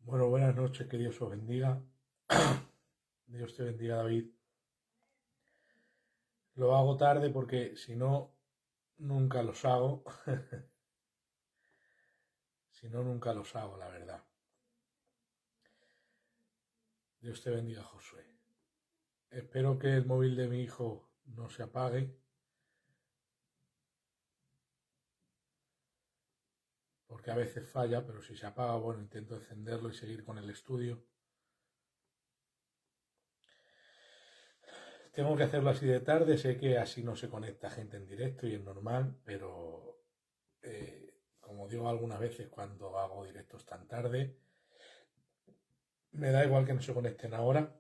Bueno, buenas noches, que Dios os bendiga. Dios te bendiga, David. Lo hago tarde porque si no, nunca los hago. Si no, nunca los hago, la verdad. Dios te bendiga, Josué. Espero que el móvil de mi hijo no se apague, porque a veces falla, pero si se apaga, bueno, intento encenderlo y seguir con el estudio. Tengo que hacerlo así de tarde, sé que así no se conecta gente en directo y es normal, pero como digo algunas veces cuando hago directos tan tarde, me da igual que no se conecten ahora,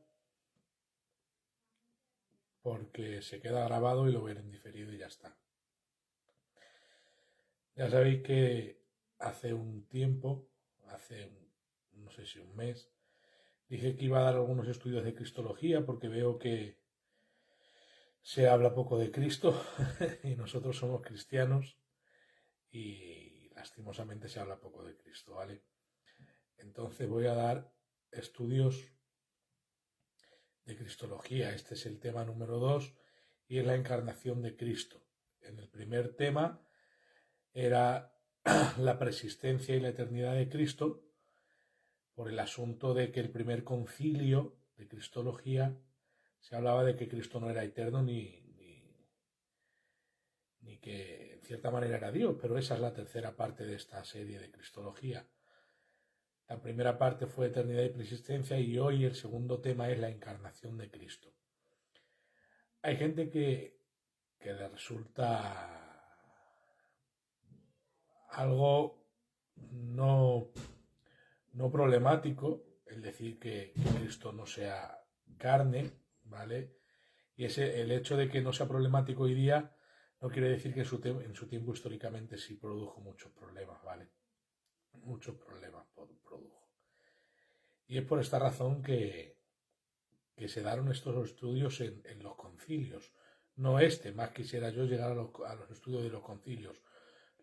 porque se queda grabado y lo ven en diferido y ya está. Ya sabéis que hace un tiempo, no sé si un mes, dije que iba a dar algunos estudios de cristología porque veo que se habla poco de Cristo y nosotros somos cristianos y lastimosamente se habla poco de Cristo, ¿vale? Entonces voy a dar estudios de cristología. Este es el tema número 2 y es la encarnación de Cristo. En el primer tema era la persistencia y la eternidad de Cristo, por el asunto de que el primer concilio de Cristología se hablaba de que Cristo no era eterno ni que en cierta manera era Dios, pero esa es la tercera parte de esta serie de Cristología. La primera parte fue eternidad y persistencia y hoy el segundo tema es la encarnación de Cristo. Hay gente que le resulta algo no problemático el decir que Cristo no sea carne, ¿vale? Y el hecho de que no sea problemático hoy día no quiere decir que en su tiempo históricamente sí produjo muchos problemas, ¿vale? Muchos problemas produjo. Y es por esta razón que se daron estos estudios en los concilios. No más quisiera yo llegar a los estudios de los concilios.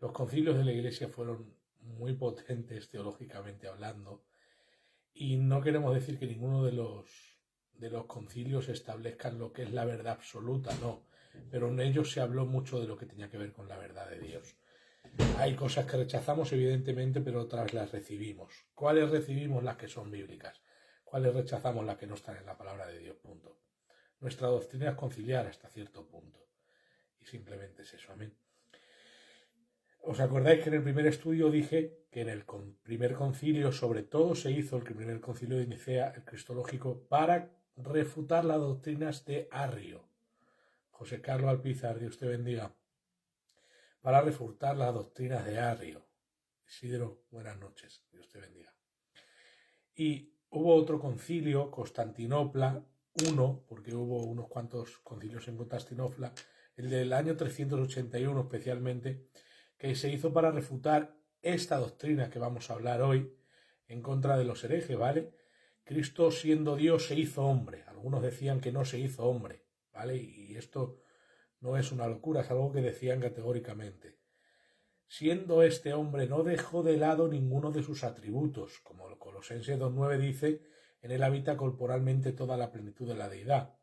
Los concilios de la Iglesia fueron muy potentes teológicamente hablando, y no queremos decir que ninguno de los concilios establezcan lo que es la verdad absoluta, no. Pero en ellos se habló mucho de lo que tenía que ver con la verdad de Dios. Hay cosas que rechazamos, evidentemente, pero otras las recibimos. ¿Cuáles recibimos? Las que son bíblicas. ¿Cuáles rechazamos? Las que no están en la palabra de Dios, punto. Nuestra doctrina es conciliar hasta cierto punto. Y simplemente es eso, amén. ¿Os acordáis que en el primer estudio dije que en el primer concilio sobre todo se hizo el primer concilio de Nicea, el cristológico, para refutar las doctrinas de Arrio? José Carlos Alpizar, Dios te bendiga. Para refutar las doctrinas de Arrio. Isidro, buenas noches, Dios te bendiga. Y hubo otro concilio, Constantinopla I, porque hubo unos cuantos concilios en Constantinopla, el del año 381 especialmente, que se hizo para refutar esta doctrina que vamos a hablar hoy en contra de los herejes, ¿vale? Cristo siendo Dios se hizo hombre. Algunos decían que no se hizo hombre, ¿vale? Y esto no es una locura, es algo que decían categóricamente. Siendo este hombre no dejó de lado ninguno de sus atributos, como el Colosenses 2.9 dice, en él habita corporalmente toda la plenitud de la deidad.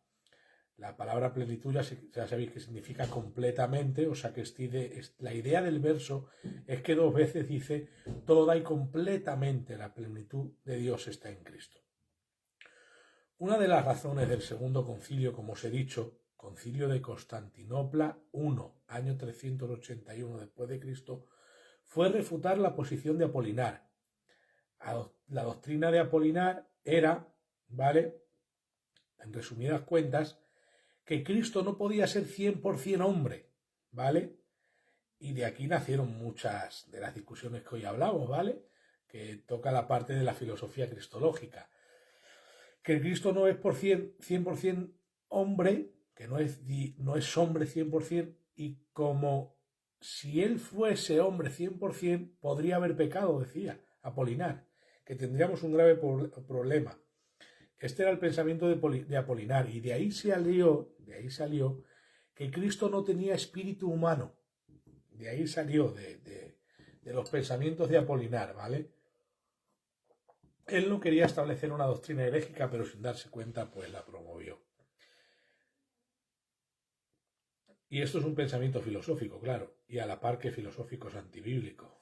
La palabra plenitud ya sabéis que significa completamente, o sea que la idea del verso es que dos veces dice toda y completamente la plenitud de Dios está en Cristo. Una de las razones del segundo concilio, como os he dicho, concilio de Constantinopla I, año 381 después de Cristo, fue refutar la posición de Apolinar. La doctrina de Apolinar era, ¿vale?, en resumidas cuentas, que Cristo no podía ser 100% hombre, ¿vale? Y de aquí nacieron muchas de las discusiones que hoy hablamos, ¿vale? Que toca la parte de la filosofía cristológica. Que Cristo no es 100% hombre, que no es hombre 100%, y como si él fuese hombre 100%, podría haber pecado, decía Apolinar, que tendríamos un grave problema. Este era el pensamiento de Apolinar, y de ahí salió que Cristo no tenía espíritu humano. De ahí salió de los pensamientos de Apolinar, ¿vale? Él no quería establecer una doctrina herégica, pero sin darse cuenta, pues la promovió. Y esto es un pensamiento filosófico, claro, y a la par que filosófico es antibíblico.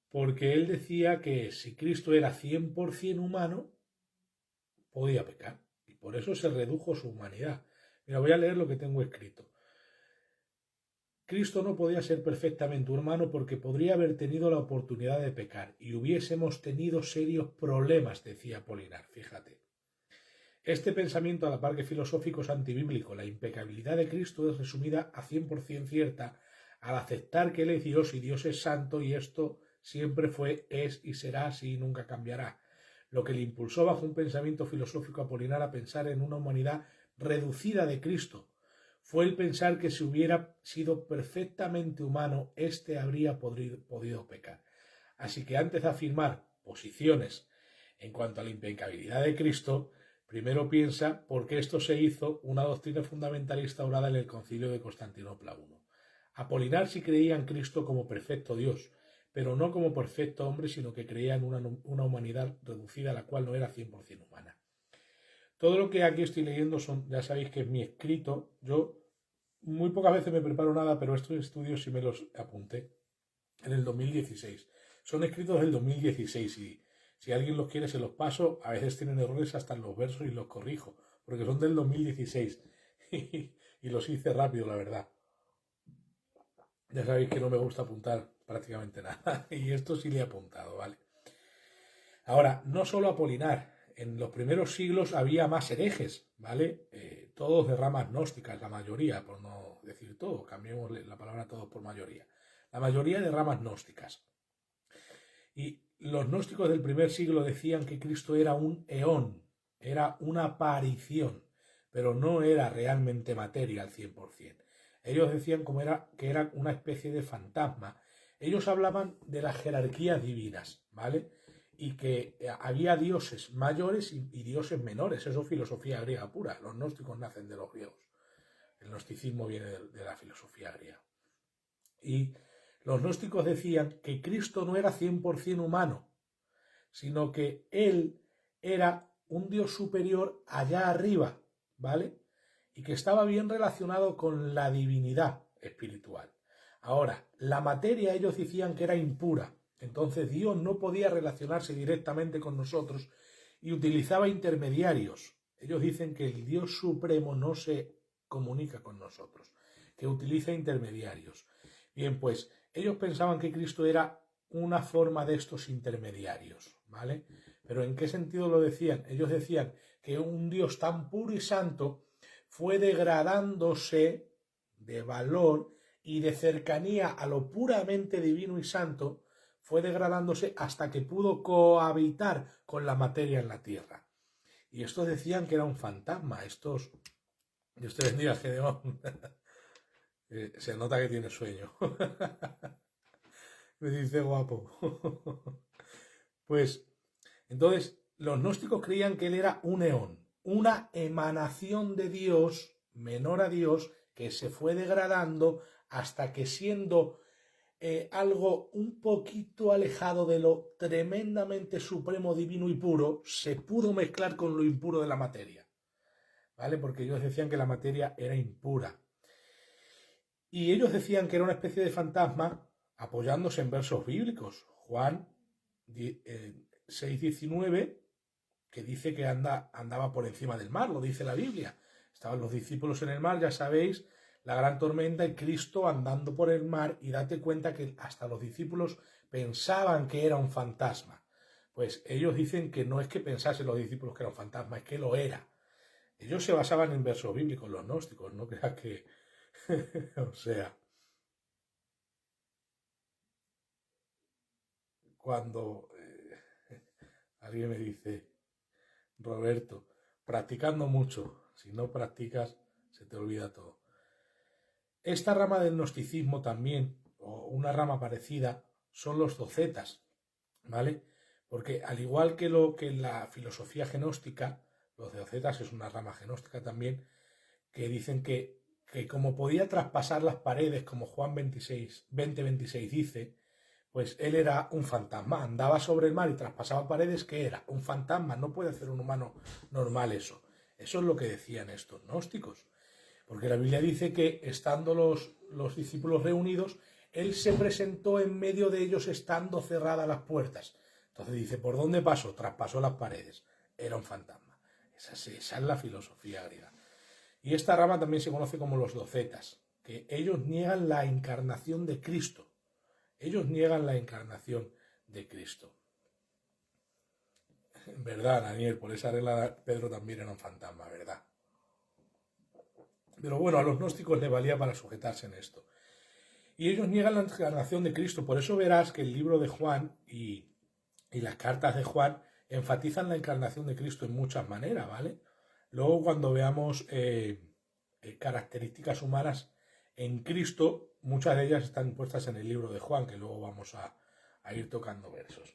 Porque él decía que si Cristo era 100% humano, podía pecar. Y por eso se redujo su humanidad. Mira, voy a leer lo que tengo escrito. Cristo no podía ser perfectamente humano porque podría haber tenido la oportunidad de pecar y hubiésemos tenido serios problemas, decía Apolinar, fíjate. Este pensamiento, a la par que filosófico, es antibíblico. La impecabilidad de Cristo es resumida a 100% cierta al aceptar que Él es Dios y Dios es santo, y esto siempre fue, es y será así y nunca cambiará. Lo que le impulsó bajo un pensamiento filosófico apolinar a pensar en una humanidad reducida de Cristo fue el pensar que si hubiera sido perfectamente humano, éste habría podido pecar. Así que antes de afirmar posiciones en cuanto a la impecabilidad de Cristo, primero piensa por qué esto se hizo una doctrina fundamentalista orada en el Concilio de Constantinopla I. Apolinar sí creía en Cristo como perfecto Dios, pero no como perfecto hombre, sino que creía en una humanidad reducida, la cual no era 100% humana. Todo lo que aquí estoy leyendo son, ya sabéis que es mi escrito. Yo muy pocas veces me preparo nada, pero estos estudios sí me los apunté en el 2016. Son escritos del 2016 y si alguien los quiere se los paso. A veces tienen errores hasta en los versos y los corrijo, porque son del 2016 y los hice rápido, la verdad. Ya sabéis que no me gusta apuntar prácticamente nada y esto sí le he apuntado, ¿vale? Ahora, no solo Apolinar, en los primeros siglos había más herejes, ¿vale? Todos de ramas gnósticas, la mayoría, por no decir todo, cambiemos la palabra todos por mayoría. La mayoría de ramas gnósticas. Y los gnósticos del primer siglo decían que Cristo era un eón, era una aparición, pero no era realmente materia al 100%. Ellos decían que era una especie de fantasma. Ellos hablaban de las jerarquías divinas, ¿vale? Y que había dioses mayores y dioses menores. Eso es filosofía griega pura. Los gnósticos nacen de los griegos. El gnosticismo viene de la filosofía griega. Y los gnósticos decían que Cristo no era 100% humano, sino que Él era un Dios superior allá arriba, ¿vale? Y que estaba bien relacionado con la divinidad espiritual. Ahora, la materia ellos decían que era impura, entonces Dios no podía relacionarse directamente con nosotros y utilizaba intermediarios. Ellos dicen que el Dios supremo no se comunica con nosotros, que utiliza intermediarios. Bien, pues ellos pensaban que Cristo era una forma de estos intermediarios, ¿vale? Pero ¿en qué sentido lo decían? Ellos decían que un Dios tan puro y santo fue degradándose de valor y de cercanía a lo puramente divino y santo, fue degradándose hasta que pudo cohabitar con la materia en la tierra. Y estos decían que era un fantasma, estos... Dios te bendiga, Gedeón. Se nota que tiene sueño. Me dice guapo. Pues, entonces, los gnósticos creían que él era un eón, una emanación de Dios, menor a Dios, que se fue degradando hasta que siendo algo un poquito alejado de lo tremendamente supremo, divino y puro, se pudo mezclar con lo impuro de la materia. ¿Vale? Porque ellos decían que la materia era impura. Y ellos decían que era una especie de fantasma apoyándose en versos bíblicos. Juan 6:19, que dice que andaba por encima del mar, lo dice la Biblia. Estaban los discípulos en el mar, ya sabéis, la gran tormenta y Cristo andando por el mar, y date cuenta que hasta los discípulos pensaban que era un fantasma. Pues ellos dicen que no es que pensasen los discípulos que era un fantasma, es que lo era. Ellos se basaban en versos bíblicos, los gnósticos, no creas que... o sea, cuando alguien me dice, Roberto, practicando mucho, si no practicas se te olvida todo. Esta rama del gnosticismo también, o una rama parecida, son los docetas, ¿vale? Porque al igual que lo que la filosofía gnóstica, los docetas es una rama gnóstica también, que dicen que como podía traspasar las paredes, como Juan 20:26 dice, Pues él era un fantasma, andaba sobre el mar y traspasaba paredes. ¿Qué era? Un fantasma, no puede hacer un humano normal eso. Eso es lo que decían estos gnósticos. Porque la Biblia dice que estando los discípulos reunidos, él se presentó en medio de ellos estando cerradas las puertas. Entonces dice, ¿por dónde pasó? Traspasó las paredes. Era un fantasma. Esa es la filosofía griega. Y esta rama también se conoce como los docetas, que ellos niegan la encarnación de Cristo. Ellos niegan la encarnación de Cristo. ¿Verdad, Daniel? Por esa regla Pedro también era un fantasma, ¿verdad? Pero bueno, a los gnósticos les valía para sujetarse en esto. Y ellos niegan la encarnación de Cristo. Por eso verás que el libro de Juan y las cartas de Juan enfatizan la encarnación de Cristo en muchas maneras, ¿vale? Luego cuando veamos características humanas en Cristo, muchas de ellas están puestas en el libro de Juan, que luego vamos a ir tocando versos.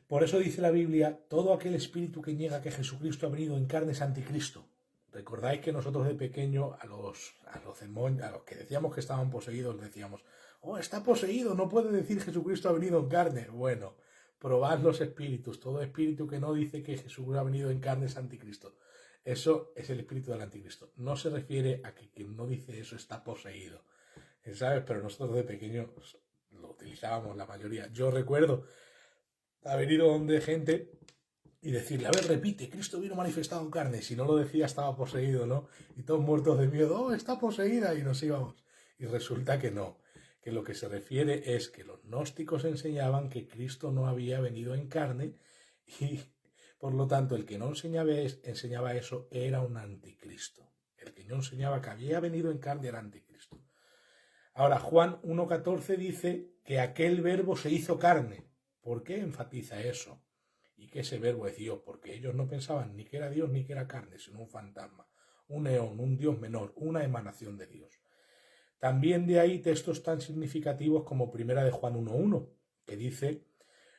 Por eso dice la Biblia, todo aquel espíritu que niega que Jesucristo ha venido en carne es anticristo. Recordáis que nosotros de pequeño a los demonios, a los que decíamos que estaban poseídos, decíamos, oh, está poseído, no puede decir Jesucristo ha venido en carne. Bueno, probad los espíritus, todo espíritu que no dice que Jesús ha venido en carne es anticristo. Eso es el espíritu del anticristo. No se refiere a que quien no dice eso está poseído, ¿sabes? Pero nosotros de pequeños lo utilizábamos la mayoría. Yo recuerdo haber ido donde gente y decirle, a ver, repite, Cristo vino manifestado en carne. Si no lo decía, estaba poseído, ¿no? Y todos muertos de miedo, oh, está poseída, y nos íbamos. Y resulta que no, que lo que se refiere es que los gnósticos enseñaban que Cristo no había venido en carne y, por lo tanto, el que no enseñaba eso era un anticristo. El que no enseñaba que había venido en carne era anticristo. Ahora, Juan 1.14 dice que aquel verbo se hizo carne. ¿Por qué enfatiza eso? Y que ese verbo es Dios, porque ellos no pensaban ni que era Dios ni que era carne, sino un fantasma, un eón, un Dios menor, una emanación de Dios. También de ahí textos tan significativos como Primera de Juan 1.1, que dice,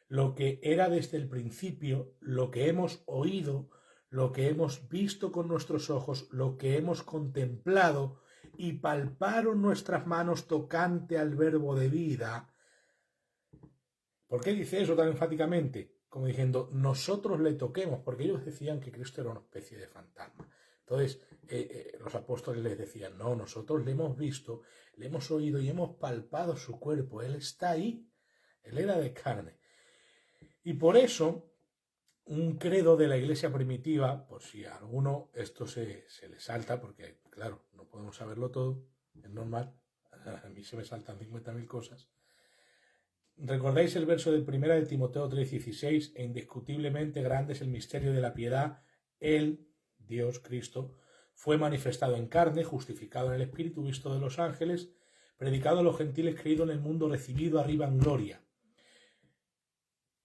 lo que era desde el principio, lo que hemos oído, lo que hemos visto con nuestros ojos, lo que hemos contemplado y palparon nuestras manos tocante al verbo de vida. ¿Por qué dice eso tan enfáticamente? Como diciendo, nosotros le toquemos, porque ellos decían que Cristo era una especie de fantasma. Entonces, los apóstoles les decían, no, nosotros le hemos visto, le hemos oído y hemos palpado su cuerpo, Él está ahí, Él era de carne. Y por eso, un credo de la iglesia primitiva, por si a alguno esto se le salta, porque claro, no podemos saberlo todo, es normal, a mí se me saltan 50.000 cosas. ¿Recordáis el verso de 1 de Timoteo 3:16? E indiscutiblemente grande es el misterio de la piedad. Él, Dios, Cristo, fue manifestado en carne, justificado en el Espíritu, visto de los ángeles, predicado a los gentiles, creído en el mundo, recibido arriba en gloria.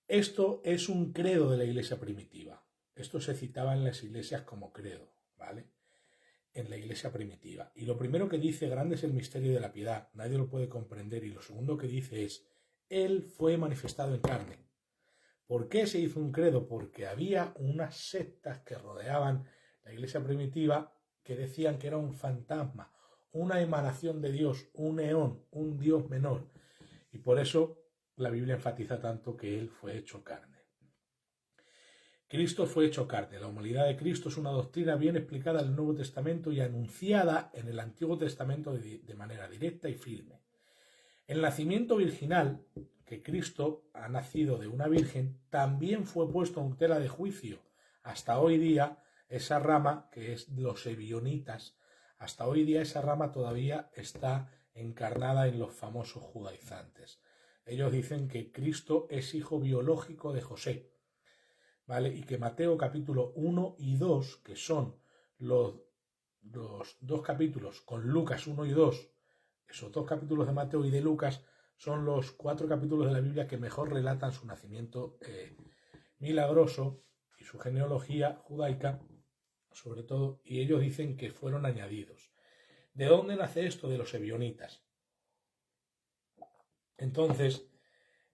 Esto es un credo de la iglesia primitiva. Esto se citaba en las iglesias como credo, ¿vale? En la iglesia primitiva. Y lo primero que dice, grande es el misterio de la piedad, nadie lo puede comprender. Y lo segundo que dice es, Él fue manifestado en carne. ¿Por qué se hizo un credo? Porque había unas sectas que rodeaban la iglesia primitiva que decían que era un fantasma, una emanación de Dios, un eón, un Dios menor. Y por eso la Biblia enfatiza tanto que Él fue hecho carne. Cristo fue hecho carne. La humanidad de Cristo es una doctrina bien explicada en el Nuevo Testamento y anunciada en el Antiguo Testamento de manera directa y firme. El nacimiento virginal, que Cristo ha nacido de una virgen, también fue puesto en tela de juicio. Hasta hoy día, esa rama, que es los ebionitas, hasta hoy día esa rama todavía está encarnada en los famosos judaizantes. Ellos dicen que Cristo es hijo biológico de José, ¿vale? Y que Mateo capítulo 1 y 2, que son los dos capítulos con Lucas 1 y 2, esos dos capítulos de Mateo y de Lucas son los 4 capítulos de la Biblia que mejor relatan su nacimiento milagroso y su genealogía judaica, sobre todo, y ellos dicen que fueron añadidos. ¿De dónde nace esto? De los ebionitas. Entonces,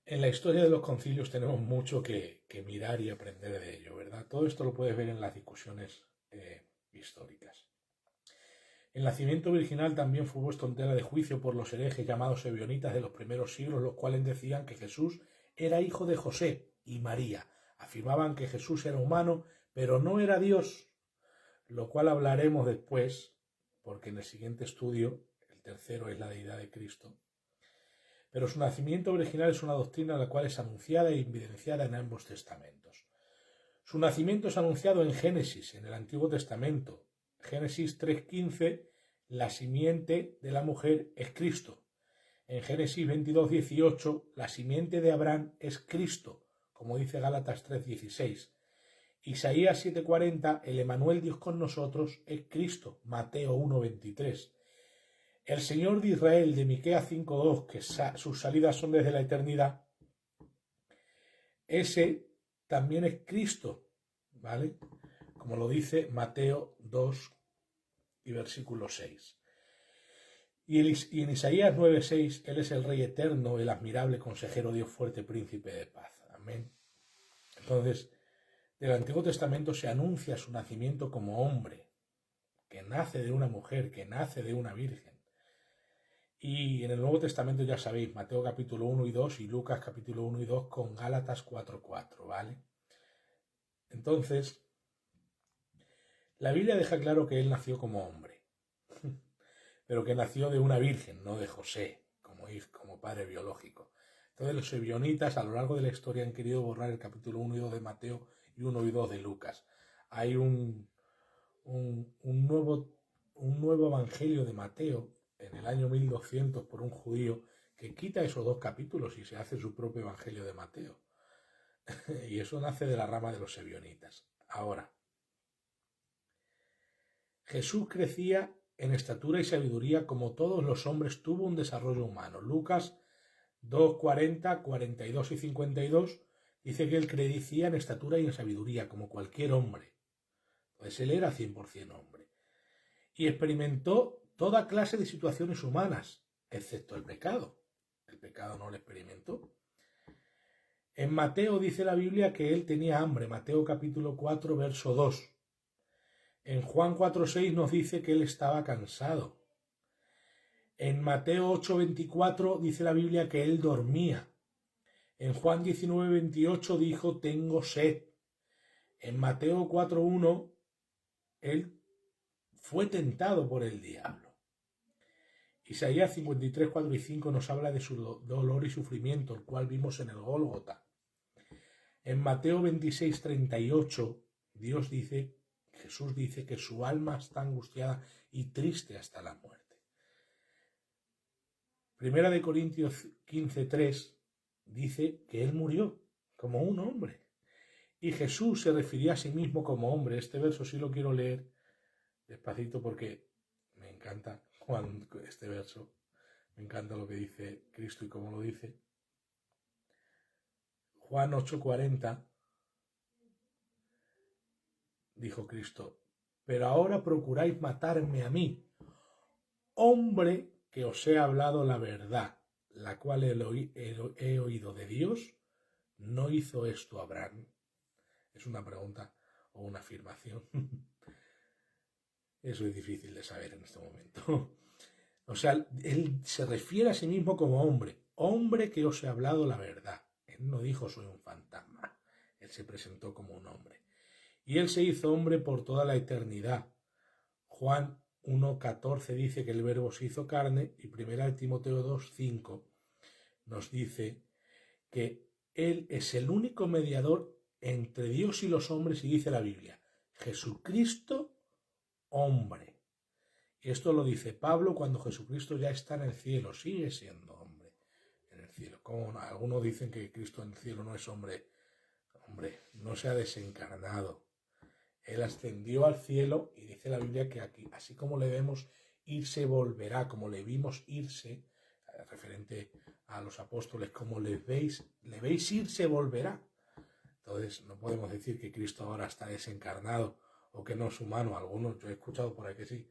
en la historia de los concilios tenemos mucho que mirar y aprender de ello, ¿verdad? Todo esto lo puedes ver en las discusiones históricas. El nacimiento virginal también fue puesto en tela de juicio por los herejes llamados ebionitas de los primeros siglos, los cuales decían que Jesús era hijo de José y María. Afirmaban que Jesús era humano, pero no era Dios, lo cual hablaremos después, porque en el siguiente estudio, el tercero es la deidad de Cristo. Pero su nacimiento original es una doctrina la cual es anunciada y evidenciada en ambos testamentos. Su nacimiento es anunciado en Génesis, en el Antiguo Testamento. Génesis 3:15, la simiente de la mujer es Cristo. En Génesis 22:18, la simiente de Abraham es Cristo, como dice Gálatas 3:16. Isaías 7:40, el Emanuel Dios con nosotros es Cristo, Mateo 1:23. El Señor de Israel, de Miqueas 5:2, que sus salidas son desde la eternidad, ese también es Cristo, ¿vale? Como lo dice Mateo 2 y versículo 6. Y en Isaías 9:6, Él es el Rey eterno, el admirable consejero, Dios fuerte, príncipe de paz. Amén. Entonces, del Antiguo Testamento se anuncia su nacimiento como hombre, que nace de una mujer, que nace de una virgen. Y en el Nuevo Testamento ya sabéis, Mateo capítulo 1 y 2 y Lucas capítulo 1 y 2 con Gálatas 4:4, ¿vale? Entonces, la Biblia deja claro que él nació como hombre, pero que nació de una virgen, no de José, como padre biológico. Entonces los ebionitas a lo largo de la historia han querido borrar el capítulo 1 y 2 de Mateo y 1 y 2 de Lucas. Hay un nuevo evangelio de Mateo en el año 1200 por un judío que quita esos dos capítulos y se hace su propio evangelio de Mateo. Y eso nace de la rama de los ebionitas. Ahora, Jesús crecía en estatura y sabiduría como todos los hombres, tuvo un desarrollo humano. Lucas 2:40, 42 y 52 dice que él crecía en estatura y en sabiduría como cualquier hombre. Pues él era 100% hombre. Y experimentó toda clase de situaciones humanas, excepto el pecado. El pecado no lo experimentó. En Mateo dice la Biblia que él tenía hambre, Mateo capítulo 4, verso 2. En Juan 4:6 nos dice que él estaba cansado. En Mateo 8:24 dice la Biblia que él dormía. En Juan 19:28 dijo, tengo sed. En Mateo 4:1 él fue tentado por el diablo. Isaías 53:4 y 5 nos habla de su dolor y sufrimiento, el cual vimos en el Gólgota. En Mateo 26:38 Jesús dice que su alma está angustiada y triste hasta la muerte. Primera de Corintios 15:3 dice que él murió como un hombre. Y Jesús se refería a sí mismo como hombre. Este verso sí lo quiero leer despacito porque me encanta este verso. Me encanta lo que dice Cristo y cómo lo dice. Juan 8:40 dijo Cristo, pero ahora procuráis matarme a mí, hombre que os he hablado la verdad, la cual he oído de Dios. ¿No hizo esto Abraham? Es una pregunta o una afirmación. Eso es difícil de saber en este momento. O sea, él se refiere a sí mismo como hombre, hombre que os he hablado la verdad. Él no dijo soy un fantasma, él se presentó como un hombre. Y él se hizo hombre por toda la eternidad. Juan 1:14 dice que el Verbo se hizo carne y 1 Timoteo 2:5 nos dice que él es el único mediador entre Dios y los hombres y dice la Biblia, Jesucristo hombre. Y esto lo dice Pablo cuando Jesucristo ya está en el cielo, sigue siendo hombre en el cielo. Como algunos dicen que Cristo en el cielo no es hombre, no se ha desencarnado. Él ascendió al cielo y dice la Biblia que aquí, así como le vemos irse, volverá, como le vimos irse, referente a los apóstoles, como le veis irse, volverá. Entonces no podemos decir que Cristo ahora está desencarnado o que no es humano. Algunos, yo he escuchado por ahí que sí.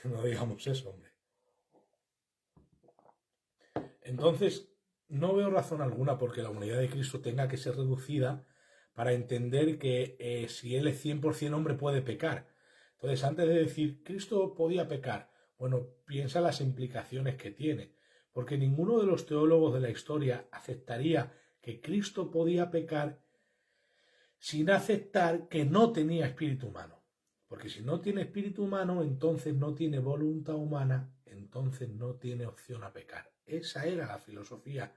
No digamos eso, hombre. Entonces, no veo razón alguna porque la humanidad de Cristo tenga que ser reducida para entender que si Él es 100% hombre puede pecar. Entonces, antes de decir, Cristo podía pecar, bueno, piensa las implicaciones que tiene, porque ninguno de los teólogos de la historia aceptaría que Cristo podía pecar sin aceptar que no tenía espíritu humano. Porque si no tiene espíritu humano, entonces no tiene voluntad humana, entonces no tiene opción a pecar. Esa era la filosofía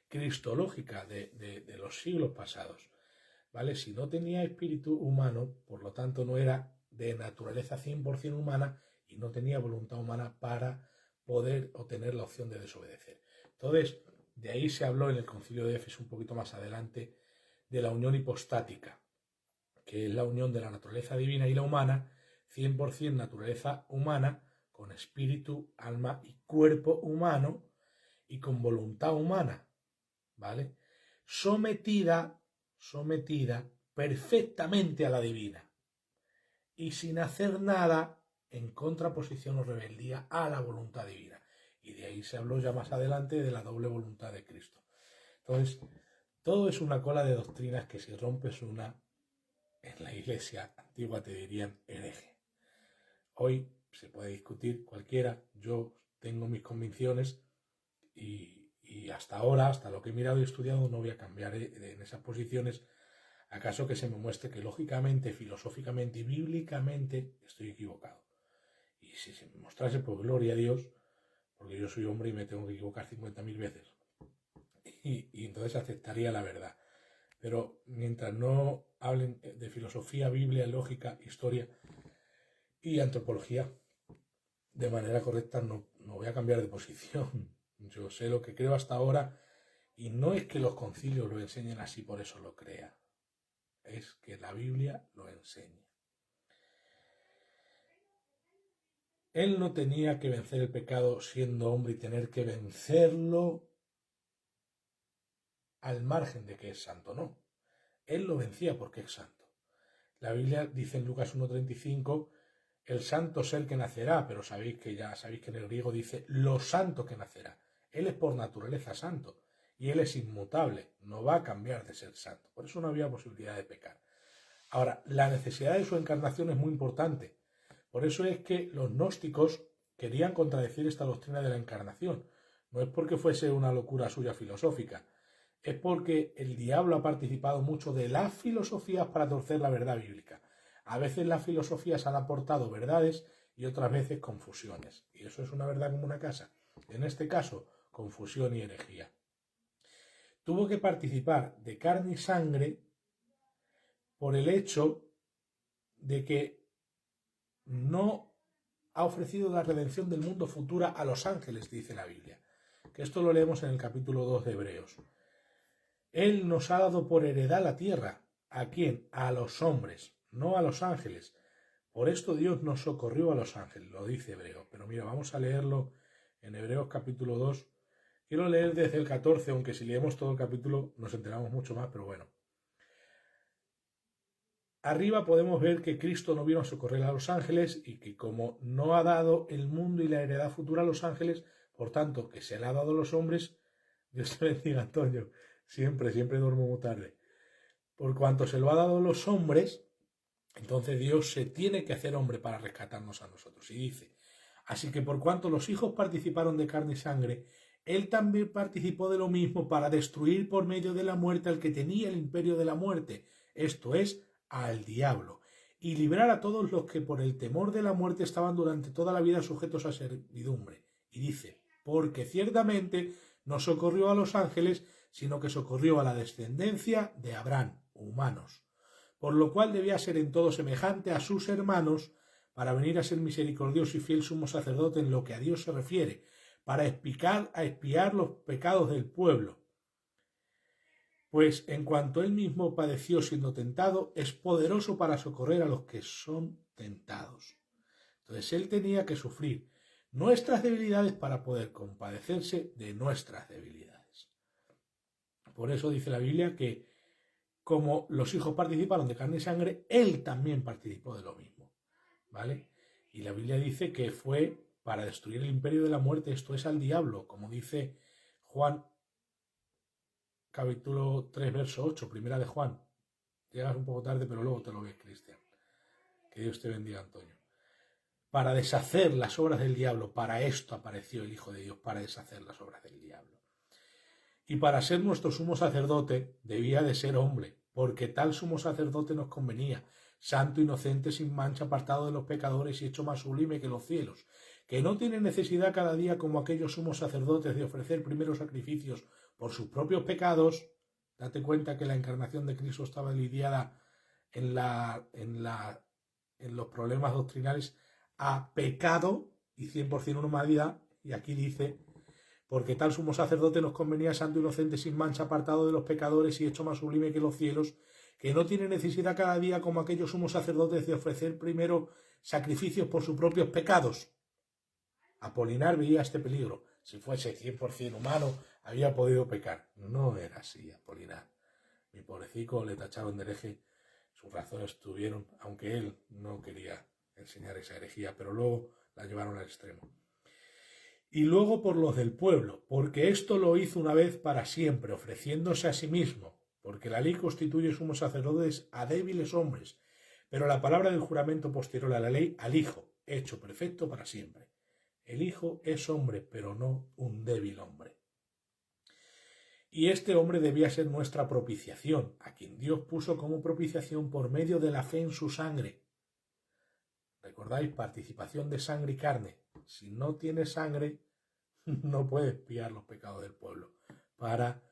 cristológica de los siglos pasados. ¿Vale? Si no tenía espíritu humano, por lo tanto no era de naturaleza 100% humana y no tenía voluntad humana para poder obtener la opción de desobedecer. Entonces, de ahí se habló en el Concilio de Éfeso un poquito más adelante de la unión hipostática, que es la unión de la naturaleza divina y la humana, 100% naturaleza humana, con espíritu, alma y cuerpo humano y con voluntad humana, ¿vale? Sometida perfectamente a la divina y sin hacer nada en contraposición o rebeldía a la voluntad divina. Y de ahí se habló ya más adelante de la doble voluntad de Cristo. Entonces, todo es una cola de doctrinas que si rompes una, en la iglesia antigua te dirían hereje. Hoy se puede discutir cualquiera, yo tengo mis convicciones y hasta ahora, hasta lo que he mirado y estudiado, no voy a cambiar en esas posiciones, acaso que se me muestre que lógicamente, filosóficamente y bíblicamente estoy equivocado. Y si se me mostrase, pues gloria a Dios, porque yo soy hombre y me tengo que equivocar 50.000 veces. Y entonces aceptaría la verdad. Pero mientras no hablen de filosofía, Biblia, lógica, historia y antropología de manera correcta, no voy a cambiar de posición. Yo sé lo que creo hasta ahora y no es que los concilios lo enseñen así, por eso lo crea. Es que la Biblia lo enseña. Él no tenía que vencer el pecado siendo hombre y tener que vencerlo al margen de que es santo, no. Él lo vencía porque es santo. La Biblia dice en Lucas 1:35, el santo ser que nacerá, pero sabéis que en el griego dice lo santo que nacerá. Él es por naturaleza santo y él es inmutable, no va a cambiar de ser santo. Por eso no había posibilidad de pecar. Ahora, la necesidad de su encarnación es muy importante. Por eso es que los gnósticos querían contradecir esta doctrina de la encarnación. No es porque fuese una locura suya filosófica, es porque el diablo ha participado mucho de las filosofías para torcer la verdad bíblica. A veces las filosofías han aportado verdades y otras veces confusiones. Y eso es una verdad como una casa. En este caso, confusión y herejía. Tuvo que participar de carne y sangre por el hecho de que no ha ofrecido la redención del mundo futura a los ángeles, dice la Biblia. Que esto lo leemos en el capítulo 2 de Hebreos. Él nos ha dado por heredad la tierra. ¿A quién? A los hombres, no a los ángeles. Por esto Dios nos socorrió a los ángeles, lo dice Hebreo. Pero mira, vamos a leerlo en Hebreos capítulo 2. Quiero leer desde el 14, aunque si leemos todo el capítulo nos enteramos mucho más, pero bueno. Arriba podemos ver que Cristo no vino a socorrer a los ángeles y que como no ha dado el mundo y la heredad futura a los ángeles, por tanto que se le ha dado a los hombres, Dios te bendiga, Antonio, siempre duermo muy tarde. Por cuanto se lo ha dado a los hombres, entonces Dios se tiene que hacer hombre para rescatarnos a nosotros. Y dice, así que por cuanto los hijos participaron de carne y sangre, Él también participó de lo mismo para destruir por medio de la muerte al que tenía el imperio de la muerte, esto es, al diablo, y librar a todos los que por el temor de la muerte estaban durante toda la vida sujetos a servidumbre. Y dice, porque ciertamente no socorrió a los ángeles, sino que socorrió a la descendencia de Abraham, humanos, por lo cual debía ser en todo semejante a sus hermanos, para venir a ser misericordioso y fiel sumo sacerdote en lo que a Dios se refiere, para expiar los pecados del pueblo. Pues en cuanto él mismo padeció siendo tentado, es poderoso para socorrer a los que son tentados. Entonces él tenía que sufrir nuestras debilidades para poder compadecerse de nuestras debilidades. Por eso dice la Biblia que como los hijos participaron de carne y sangre, él también participó de lo mismo, ¿vale? Y la Biblia dice que fue para destruir el imperio de la muerte, esto es al diablo, como dice Juan capítulo 3, verso 8, primera de Juan. Llegas un poco tarde, pero luego te lo ves, Cristian. Que Dios te bendiga, Antonio. para deshacer las obras del diablo. Para esto apareció el Hijo de Dios, para deshacer las obras del diablo. Y para ser nuestro sumo sacerdote debía de ser hombre, porque tal sumo sacerdote nos convenía, santo, inocente, sin mancha, apartado de los pecadores y hecho más sublime que los cielos, que no tiene necesidad cada día como aquellos sumos sacerdotes de ofrecer primeros sacrificios por sus propios pecados. Date cuenta que la encarnación de Cristo estaba lidiada en los problemas doctrinales a pecado y 100% humanidad, y aquí dice, porque tal sumo sacerdote nos convenía, santo, inocente, sin mancha, apartado de los pecadores y hecho más sublime que los cielos, que no tiene necesidad cada día como aquellos sumos sacerdotes de ofrecer primero sacrificios por sus propios pecados. Apolinar veía este peligro. Si fuese 100% humano, había podido pecar. No era así, Apolinar. Mi pobrecito le tacharon de hereje. Sus razones tuvieron, aunque él no quería enseñar esa herejía, pero luego la llevaron al extremo. Y luego por los del pueblo, porque esto lo hizo una vez para siempre, ofreciéndose a sí mismo, porque la ley constituye sumos sacerdotes a débiles hombres, pero la palabra del juramento posterior a la ley al Hijo, hecho perfecto para siempre. El Hijo es hombre, pero no un débil hombre. Y este hombre debía ser nuestra propiciación, a quien Dios puso como propiciación por medio de la fe en su sangre. ¿Recordáis? Participación de sangre y carne. Si no tienes sangre, no puedes expiar los pecados del pueblo para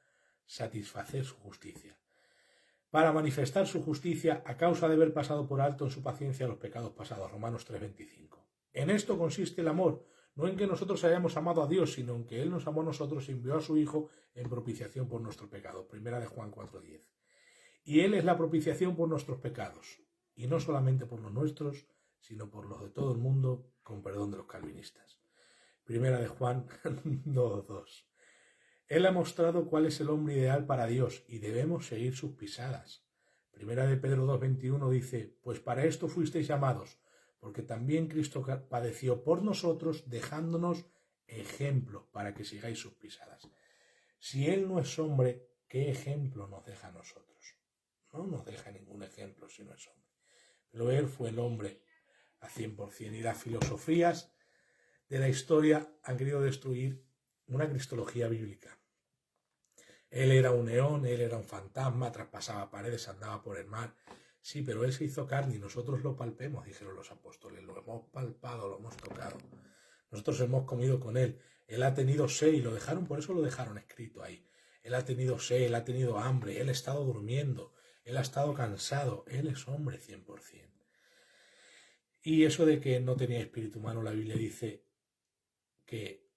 satisfacer su justicia. Para manifestar su justicia a causa de haber pasado por alto en su paciencia los pecados pasados. Romanos 3:25. En esto consiste el amor, no en que nosotros hayamos amado a Dios, sino en que Él nos amó a nosotros y envió a su Hijo en propiciación por nuestro pecado. Primera de Juan 4:10. Y Él es la propiciación por nuestros pecados, y no solamente por los nuestros, sino por los de todo el mundo, con perdón de los calvinistas. Primera de Juan 2:2. Él ha mostrado cuál es el hombre ideal para Dios y debemos seguir sus pisadas. Primera de Pedro 2:21 dice, pues para esto fuisteis llamados, porque también Cristo padeció por nosotros, dejándonos ejemplo para que sigáis sus pisadas. Si Él no es hombre, ¿qué ejemplo nos deja a nosotros? No nos deja ningún ejemplo si no es hombre. Pero Él fue el hombre a 100%, y las filosofías de la historia han querido destruir una cristología bíblica. Él era un neón, Él era un fantasma, traspasaba paredes, andaba por el mar. Sí, pero Él se hizo carne y nosotros lo palpemos, dijeron los apóstoles. Lo hemos palpado, lo hemos tocado. Nosotros hemos comido con Él. Él ha tenido sed y lo dejaron, por eso lo dejaron escrito ahí. Él ha tenido sed, Él ha tenido hambre, Él ha estado durmiendo, Él ha estado cansado. Él es hombre 100%. Y eso de que no tenía espíritu humano, la Biblia dice que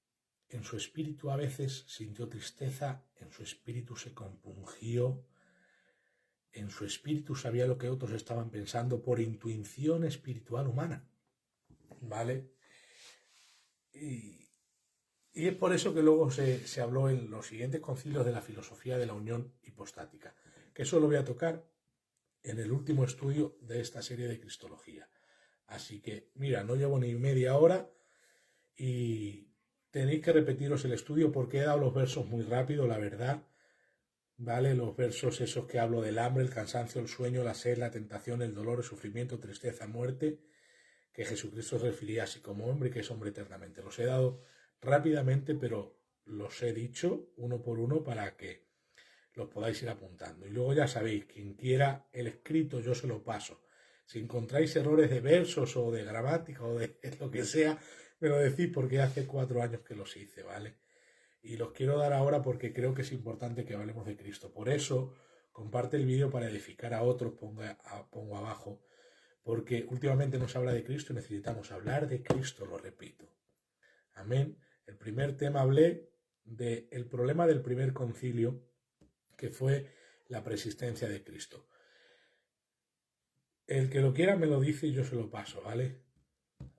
en su espíritu a veces sintió tristeza, en su espíritu se compungió, en su espíritu sabía lo que otros estaban pensando por intuición espiritual humana, ¿vale? Y es por eso que luego se habló en los siguientes concilios de la filosofía de la unión hipostática, que eso lo voy a tocar en el último estudio de esta serie de Cristología. Así que, mira, no llevo ni media hora y tenéis que repetiros el estudio porque he dado los versos muy rápido, la verdad, ¿vale? Los versos esos que hablo del hambre, el cansancio, el sueño, la sed, la tentación, el dolor, el sufrimiento, tristeza, muerte, que Jesucristo se refería así como hombre y que es hombre eternamente. Los he dado rápidamente, pero los he dicho uno por uno para que los podáis ir apuntando. Y luego ya sabéis, quien quiera el escrito yo se lo paso. Si encontráis errores de versos o de gramática o de lo que sea, me lo decís porque hace 4 años que los hice, ¿vale? Y los quiero dar ahora porque creo que es importante que hablemos de Cristo. Por eso, comparte el vídeo para edificar a otros, pongo abajo, porque últimamente no se habla de Cristo y necesitamos hablar de Cristo, lo repito. Amén. El primer tema hablé del problema del primer concilio, que fue la preexistencia de Cristo. El que lo quiera me lo dice y yo se lo paso, ¿vale?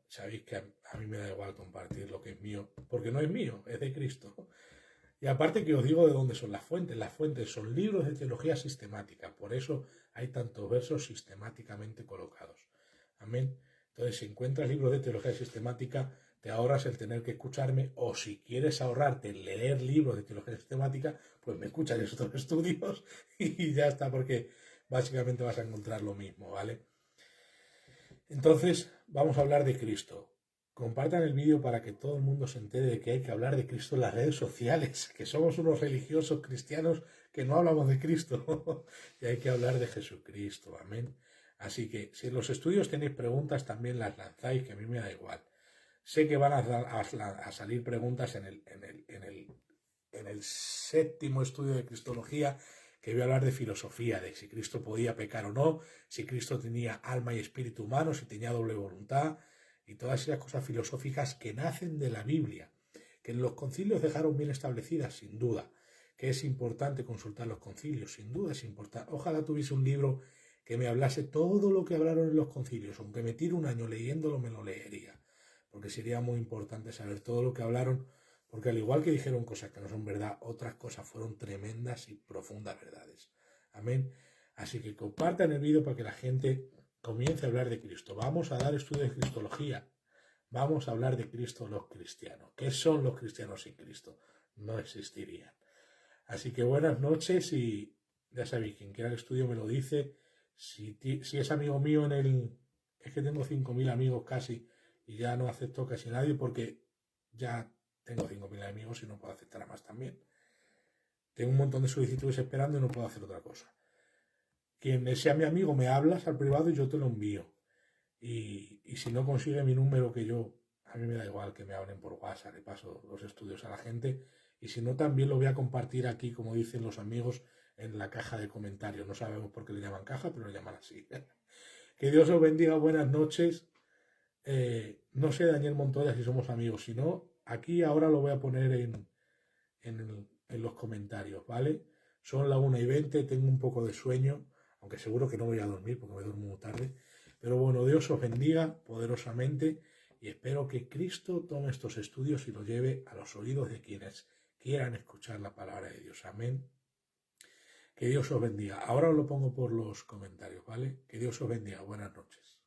Sabéis que a mí me da igual compartir lo que es mío, porque no es mío, es de Cristo. Y aparte que os digo de dónde son las fuentes son libros de teología sistemática, por eso hay tantos versos sistemáticamente colocados. Amén. Entonces, si encuentras libros de teología sistemática, te ahorras el tener que escucharme, o si quieres ahorrarte el leer libros de teología sistemática, pues me escuchas en otros estudios y ya está, porque básicamente vas a encontrar lo mismo, ¿vale? Entonces, vamos a hablar de Cristo. Compartan el vídeo para que todo el mundo se entere de que hay que hablar de Cristo en las redes sociales, que somos unos religiosos cristianos que no hablamos de Cristo y hay que hablar de Jesucristo, amén. Así que si en los estudios tenéis preguntas también las lanzáis, que a mí me da igual. Sé que van a salir preguntas en el séptimo estudio de Cristología, que voy a hablar de filosofía, de si Cristo podía pecar o no, si Cristo tenía alma y espíritu humano, si tenía doble voluntad, y todas esas cosas filosóficas que nacen de la Biblia, que en los concilios dejaron bien establecidas, sin duda, que es importante consultar los concilios, sin duda es importante. Ojalá tuviese un libro que me hablase todo lo que hablaron en los concilios, aunque me tire un año leyéndolo, me lo leería, porque sería muy importante saber todo lo que hablaron, porque al igual que dijeron cosas que no son verdad, otras cosas fueron tremendas y profundas verdades. Amén. Así que compartan el vídeo para que la gente comience a hablar de Cristo. Vamos a dar estudios de Cristología. Vamos a hablar de Cristo los cristianos. ¿Qué son los cristianos sin Cristo? No existirían. Así que buenas noches y ya sabéis, quien quiera el estudio me lo dice. Si es amigo mío es que tengo 5.000 amigos casi y ya no acepto casi a nadie porque ya tengo 5.000 amigos y no puedo aceptar a más también. Tengo un montón de solicitudes esperando y no puedo hacer otra cosa. Quien sea mi amigo me hablas al privado y yo te lo envío. Y si no consigue mi número, a mí me da igual que me hablen por WhatsApp, le paso los estudios a la gente. Y si no, también lo voy a compartir aquí, como dicen los amigos, en la caja de comentarios. No sabemos por qué le llaman caja, pero le llaman así. Que Dios os bendiga, buenas noches. No sé, Daniel Montoya, si somos amigos. Si no, aquí ahora lo voy a poner en los comentarios, ¿vale? Son las 1:20, tengo un poco de sueño, aunque seguro que no voy a dormir porque me duermo muy tarde. Pero bueno, Dios os bendiga poderosamente y espero que Cristo tome estos estudios y los lleve a los oídos de quienes quieran escuchar la palabra de Dios. Amén. Que Dios os bendiga. Ahora os lo pongo por los comentarios, ¿vale? Que Dios os bendiga. Buenas noches.